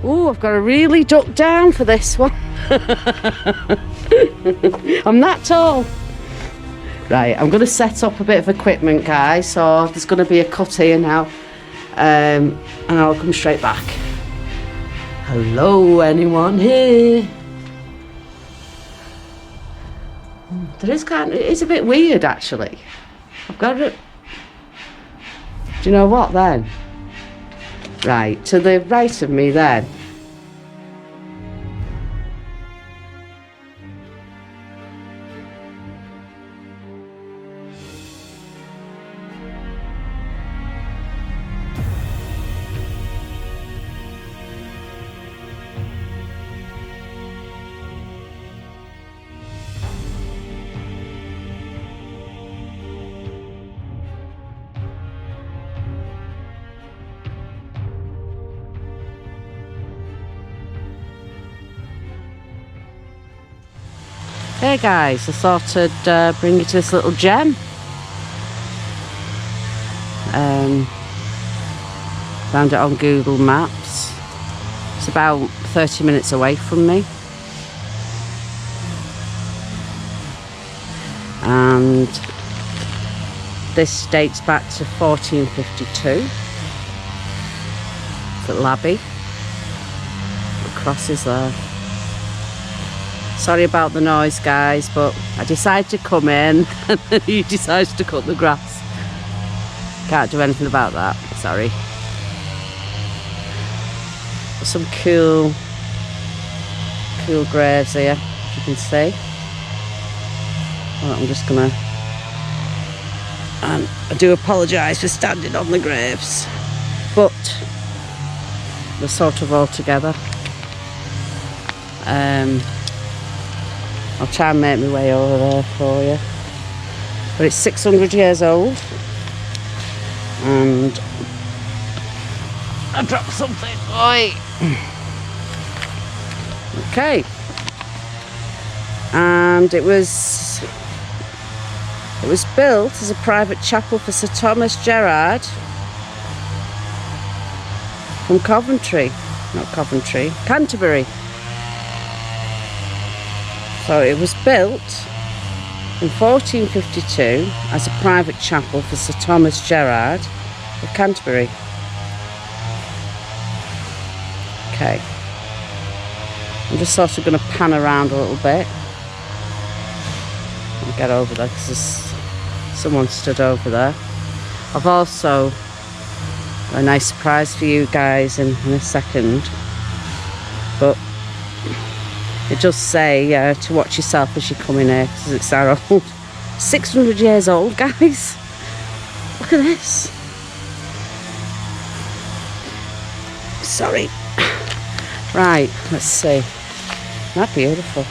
Oh, I've got to really duck down for this one. I'm that tall. Right, I'm going to set up a bit of equipment, guys. So there's going to be a cut here now. And I'll come straight back. Hello, anyone here? It is a bit weird, actually. I've got it. Do you know what then? Right, to the right of me then. Hey guys, I thought I'd bring you to this little gem. Found it on Google Maps. It's about 30 minutes away from me. And this dates back to 1452. It's at Abbey. The cross is there. Sorry about the noise, guys, but I decided to come in and he decides to cut the grass. Can't do anything about that, sorry. Some cool graves here, as you can see. Well, I'm just gonna, and I do apologise for standing on the graves, but they're sort of all together. I'll try and make my way over there for you. But it's 600 years old. And I dropped something. Oi. Okay. And it was built as a private chapel for Sir Thomas Gerard from Canterbury. So it was built in 1452 as a private chapel for Sir Thomas Gerard of Canterbury. Okay. I'm just sort of going to pan around a little bit. I'll get over there because there's someone stood over there. I've also got a nice surprise for you guys in a second. But it does say to watch yourself as you come in here because it's our old. 600 years old, guys. Look at this. Sorry. Right, let's see. Isn't that beautiful?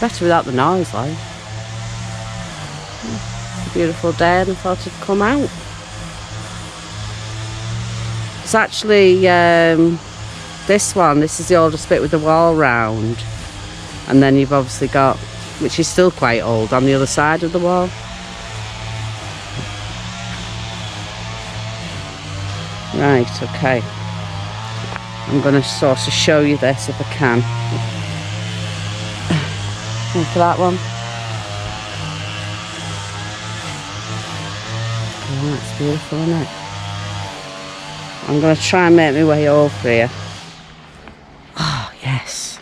Better without the noise, like. It's a beautiful day and I thought I'd come out. It's actually this is the oldest bit with the wall round, and then you've obviously got, which is still quite old, on the other side of the wall. Right, okay. I'm going to sort of show you this if I can. Look for that one. Oh, that's beautiful, isn't it? I'm going to try and make my way over here. Oh, yes.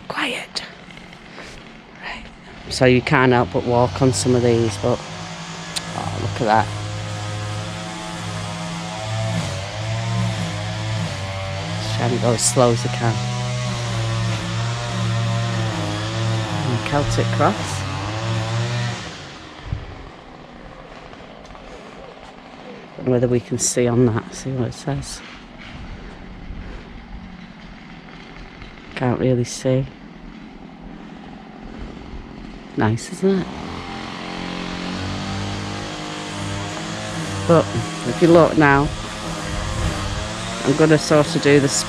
Quiet. Right. So you can't help but walk on some of these, but oh, look at that. Just trying to go as slow as I can. And Celtic cross. I don't know whether we can see on that, see what it says. Can't really see. Nice, isn't it? But if you look now, I'm going to sort of do this,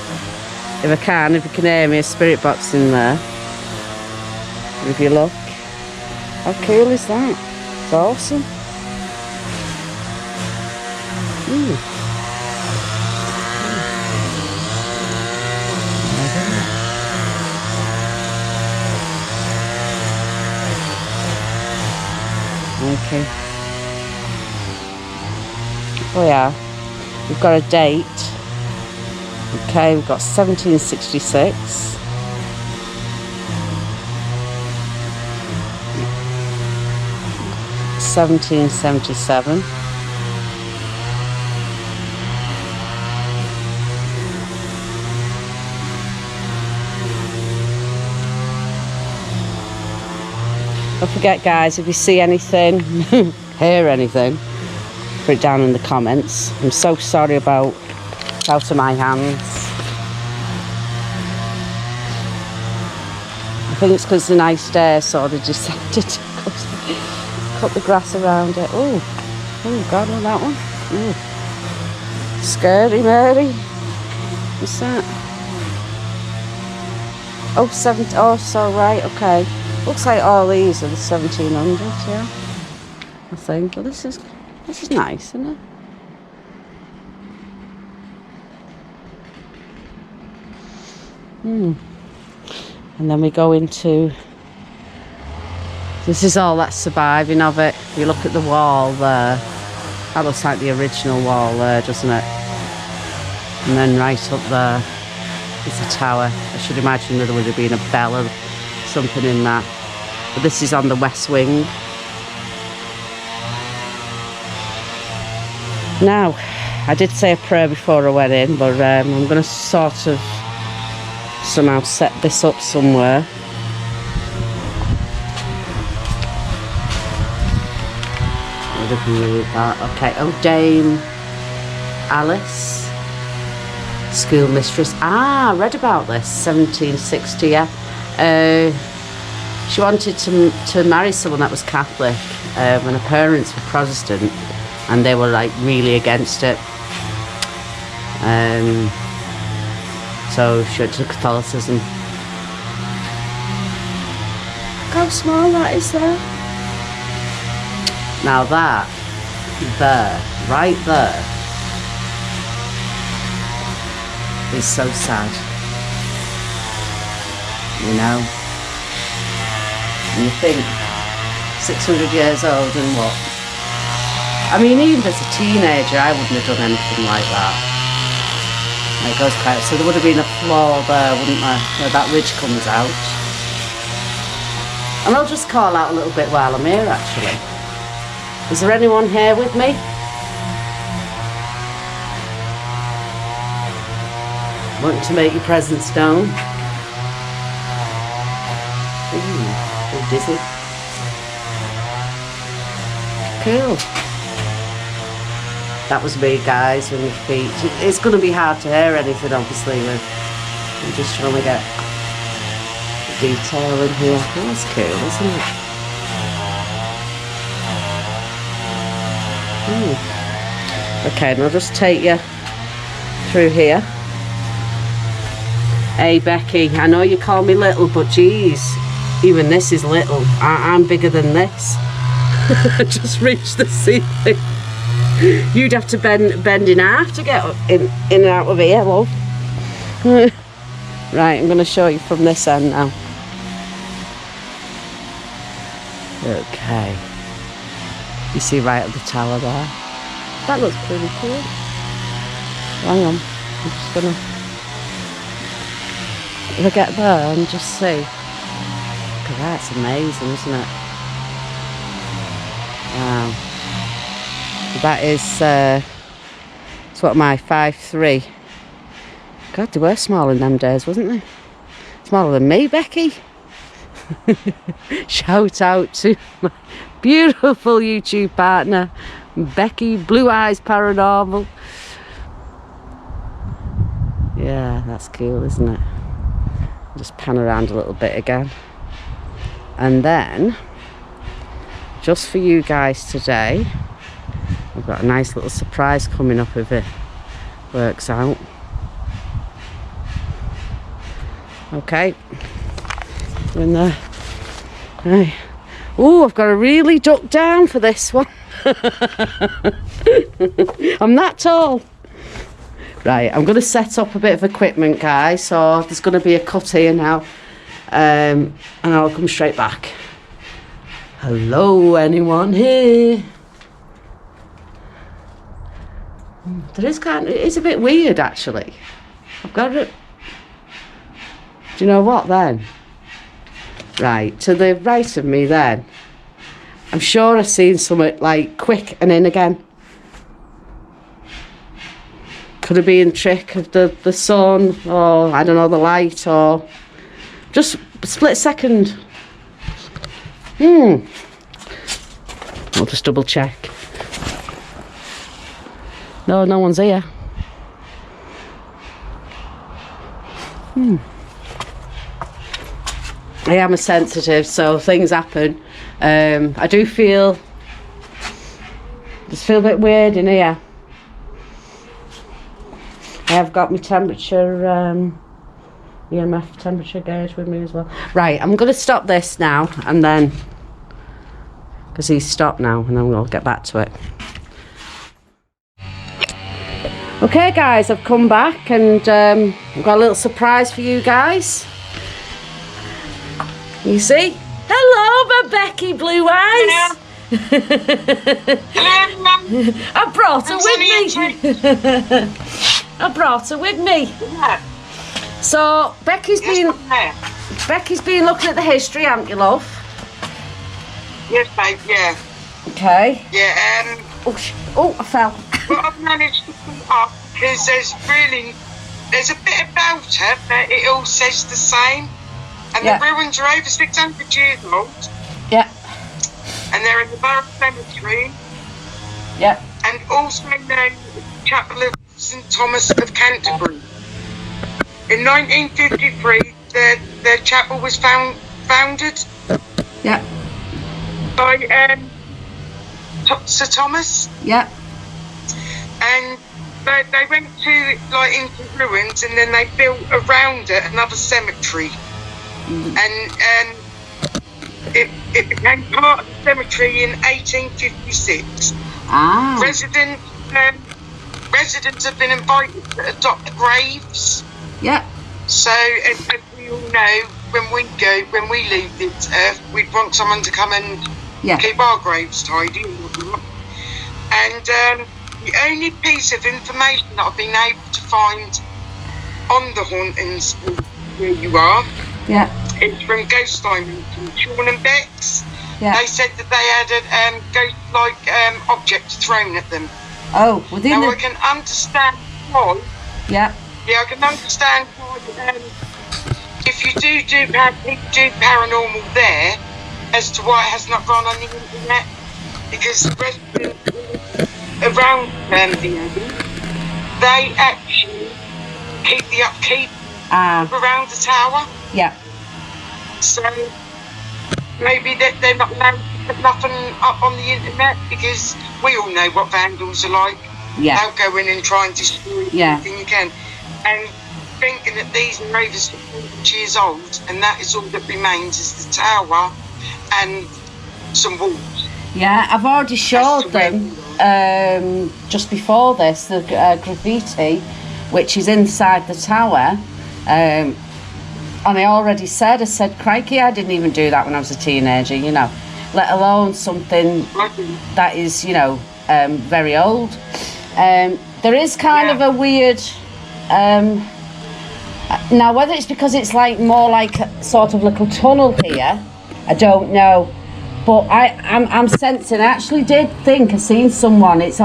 if I can, if you can hear me, a spirit box in there. If you look, how cool is that? It's awesome. Ooh. Okay. Oh yeah, we've got a date. Okay, we've got 1766. 1777. Don't forget, guys, if you see anything, hear anything, put it down in the comments. I'm so sorry about it's out of my hands. I think it's because it's a nice day, so they decided to cut the grass around it. Oh God, look at that one. Ooh. Scary Mary. What's that? Oh, so right, okay. Looks like all these are the 1700s, yeah. I think. Well, this is nice, isn't it? And then we go into, this is all that's surviving of it. If you look at the wall there, that looks like the original wall there, doesn't it? And then right up there is a tower. I should imagine there would have been a bell or something in that. But this is on the west wing. Now, I did say a prayer before I went in, but I'm going to sort of somehow set this up somewhere. What have you read that? Okay, oh, Dame Alice, school mistress. I read about this, 1760, yeah. She wanted to marry someone that was Catholic when her parents were Protestant, and they were like really against it. So she went to Catholicism. Look how small that is there. Now that, there, right there, is so sad. You know? And you think, 600 years old and what? I mean, even as a teenager, I wouldn't have done anything like that. It goes quite, so there would have been a flaw there, wouldn't there, where that ridge comes out. And I'll just call out a little bit while I'm here, actually. Is there anyone here with me? Want to make your presence known? Ooh, so dizzy. Cool. That was me, guys, with my feet. It's going to be hard to hear anything, obviously. I'm just trying to get the detail in here. Oh, that's cool, isn't it? Okay, and I'll just take you through here. Hey, Becky, I know you call me little, but geez, even this is little. I'm bigger than this. I just reached the ceiling. You'd have to bend in half to get in and out of here, love. Right, I'm going to show you from this end now. Okay. You see right at the tower there? That looks pretty cool. Hang on, I'm just going to... If I get there and just see. Look at that, it's amazing, isn't it? Wow. That is, it's what am I, 5'3". God, they were small in them days, wasn't they? Smaller than me, Becky. Shout out to my beautiful YouTube partner, Becky, Blue Eyes Paranormal. Yeah, that's cool, isn't it? Just pan around a little bit again. And then, just for you guys today, I've got a nice little surprise coming up if it works out. Okay. In there. Right. Oh, I've got to really duck down for this one. I'm that tall. Right, I'm going to set up a bit of equipment, guys. So there's going to be a cut here now. And I'll come straight back. Hello, anyone here? It is a bit weird, actually. I've got it. Do you know what then? Right, to the right of me then. I'm sure I've seen something like quick and in again. Could it be a trick of the sun, or I don't know, the light, or just a split second. I'll just double check. No, no one's here. I am a sensitive, so things happen. I do feel, just feel a bit weird in here. I have got my temperature, EMF temperature gauge with me as well. Right, I'm going to stop this now, and then, because he's stopped now, and then we'll get back to it. Okay guys, I've come back, and I've got a little surprise for you guys. You see? Hello, my Becky Blue Eyes. I brought her with me. I brought her with me. So Becky's been looking at the history, haven't you, love? Yes, babe. Yeah. Okay. Yeah. Oh, I fell. But I've managed to pull up because there's a bit about her, but it all says the same. And the ruins are over 600 years old. Yeah. And they're in the Borough Cemetery. Yeah. And also known as the Chapel of St Thomas of Canterbury. In 1953, the chapel was founded. Yeah. By Sir Thomas. Yeah. And they went into ruins, and then they built around it another cemetery. And it became part of the cemetery in 1856. Residents have been invited to adopt graves. Yeah. So, as we all know, when we leave this earth, we'd want someone to come and keep our graves tidy. And the only piece of information that I've been able to find on the hauntings where you are, it's from Ghost Diamond, from Sean and Bex. They said that they had a ghost-like object thrown at them. Oh, I can understand why. Yeah. Yeah, I can understand why. If you do paranormal there, as to why it has not gone on the internet, because the residents around the area, they actually keep the upkeep around the tower. Yeah. So maybe they're not allowed to put nothing up on the internet, because we all know what vandals are like. Yeah. They'll go in and try and destroy everything you can. And thinking that these are over 600 years old, and that is all that remains is the tower and some walls. Yeah, I've already showed them just before this, the graffiti, which is inside the tower. And I already said, crikey, I didn't even do that when I was a teenager, you know, let alone something that is, you know, very old. There is kind of a weird, now whether it's because it's like more like a sort of little tunnel here, I don't know. But I'm sensing, I actually did think I seen someone, it's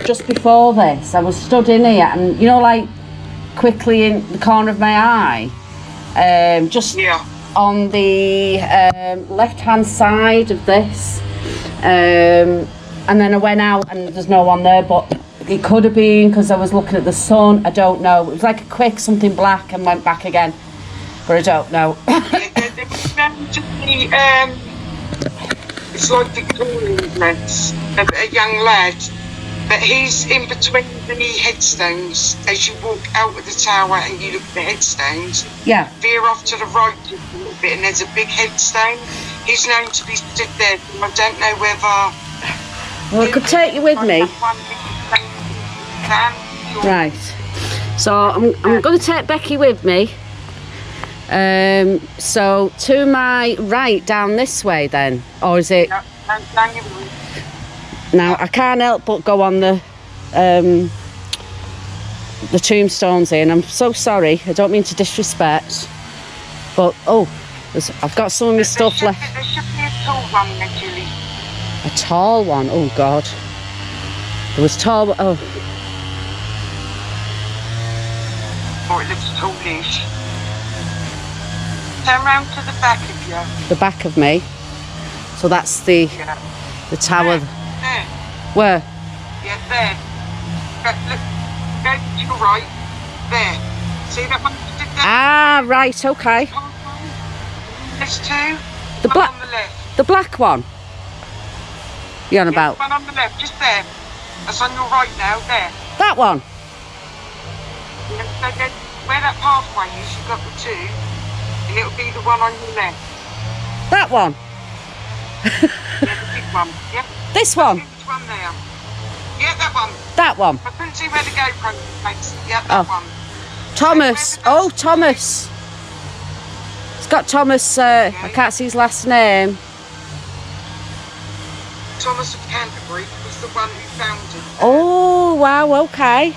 just before this, I was stood in here and, you know, like quickly in the corner of my eye, on the left hand side of this, and then I went out and there's no one there, but it could have been because I was looking at the sun, I don't know. It was like a quick something black and went back again, but I don't know. It's like Victorian dress of a young lad, but he's in between the headstones. As you walk out of the tower and you look at the headstones, veer off to the right just a little bit and there's a big headstone. He's known to be stood there, so I don't know whether... Well, I could take you with me. Sam. Right. So I'm going to take Becky with me. So to my right down this way then, or is it? Yeah, down your way. Now I can't help but go on the tombstones here, and I'm so sorry. I don't mean to disrespect, but I've got some of my stuff left. There should be a tall one there, Julie. A tall one. Oh God. There was tall. Oh. Oh, it looks tallish. Turn round to the back of you. The back of me. So that's the tower. There. Where? Yeah, there. Look, go to your right. There. See that one? Ah, right. Okay. There's two. The one black. on the left. The black one. You're on about? One on the left, just there. That's on your right now. There. That one. Yeah, so then, where that pathway is, you've got the two, and it'll be the one on your left. That one. Yeah, the big one. Yeah. This one. Which one there? Yeah, that one. That one. I couldn't see where the GoPro makes. Yeah, that one. Thomas. Oh, Thomas. It's got Thomas. I can't see his last name. Thomas of Canterbury was the one who found it. Oh, wow. Okay.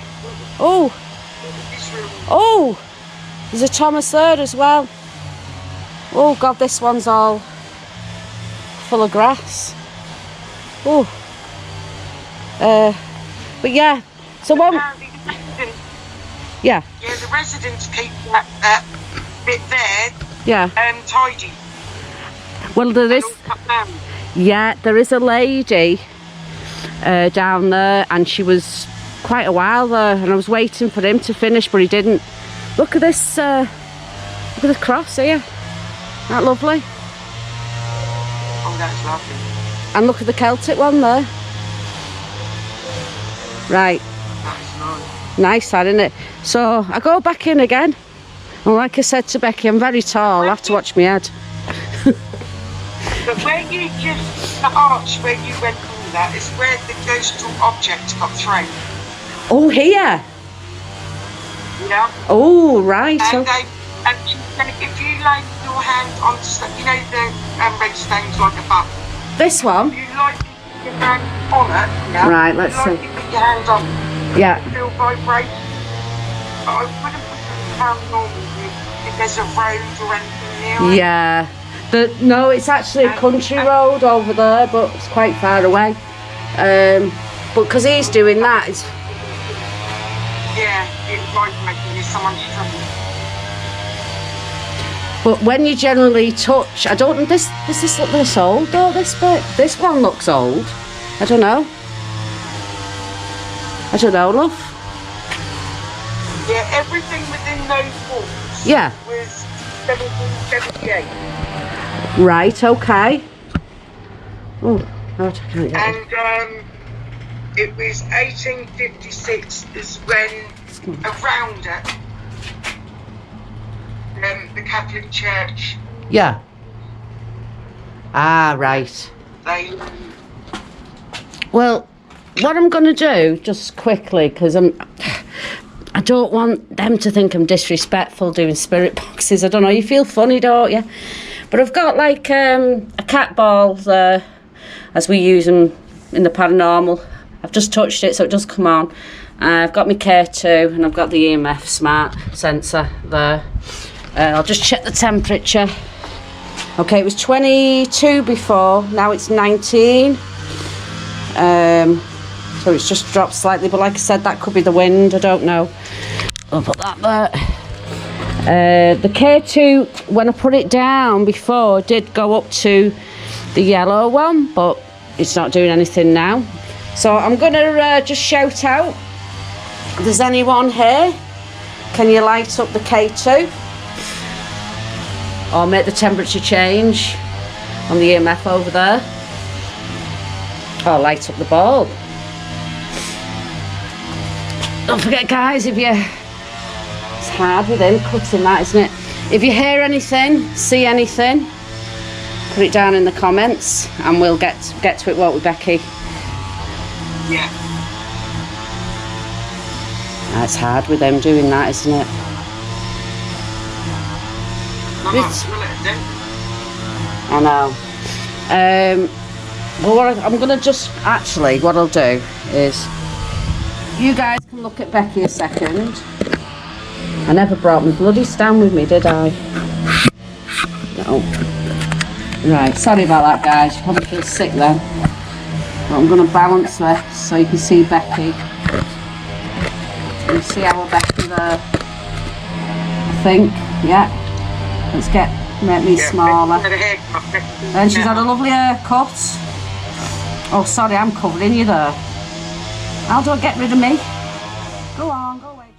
Oh. Oh. There's a Thomas there as well. Oh God, this one's all full of grass. Oh. But yeah. So one. Yeah. Yeah, the residents keep that bit there. Yeah. Tidy. Well, there is. Yeah, there is a lady down there, and she was quite a while there, and I was waiting for him to finish, but he didn't. Look at this. Look at the cross here. Isn't that lovely? Oh, that's lovely. And look at the Celtic one there. Right. That's nice. Nice, that, isn't it? So I go back in again. And like I said to Becky, I'm very tall. I have to watch my head. But where you just, the arch where you went through that is where the ghostly object got thrown. Oh, here? Yeah. Oh, right. And if you lay your hand on, you know the red stones like a button. This one? If you like your hand on it, yeah. Right, let's see. You put your hand on it. Yeah. You feel vibration. But I wouldn't put it paranormal if there's a road or anything near it. Yeah. No, it's actually a country road over there, but it's quite far away. But because he's doing that, it's... Yeah, it's like making someone's trouble. But when you generally touch, I don't know, does this look this old though, this bit? This one looks old. I don't know. I don't know, love. Yeah, everything within those walls was 1778. Right, okay. Oh, God, I can't get it. And it was 1856 is when around it, the Catholic Church. Yeah. Ah, right. Well, what I'm going to do, just quickly, because I don't want them to think I'm disrespectful doing spirit boxes. I don't know, you feel funny, don't you? But I've got like a cat ball there, as we use them in the paranormal. I've just touched it, so it does come on. I've got my K2 and I've got the EMF smart sensor there. I'll just check the temperature. Okay, it was 22 before, now it's 19. So it's just dropped slightly, but like I said, that could be the wind, I don't know. I'll put that there. The K2, when I put it down before, did go up to the yellow one, but it's not doing anything now. So I'm going to just shout out, if there's anyone here, can you light up the K2? Or make the temperature change on the EMF over there. Or light up the bulb. Don't forget, guys, if you... It's hard with him cutting that, isn't it? If you hear anything, see anything, put it down in the comments and we'll get to it, won't we, Becky? Yeah. It's hard with them doing that, isn't it? I know. Well, I'm going to just, actually, what I'll do is, you guys can look at Beccie a second. I never brought my bloody stand with me, did I? No. Right, sorry about that, guys. You probably feel sick then. But I'm going to balance this so you can see Beccie. You see our Beccie there? I think, yeah. Let's make me smaller. And she's had a lovely haircut. Oh, sorry, I'm covering you there. How do I get rid of me? Go on, go away.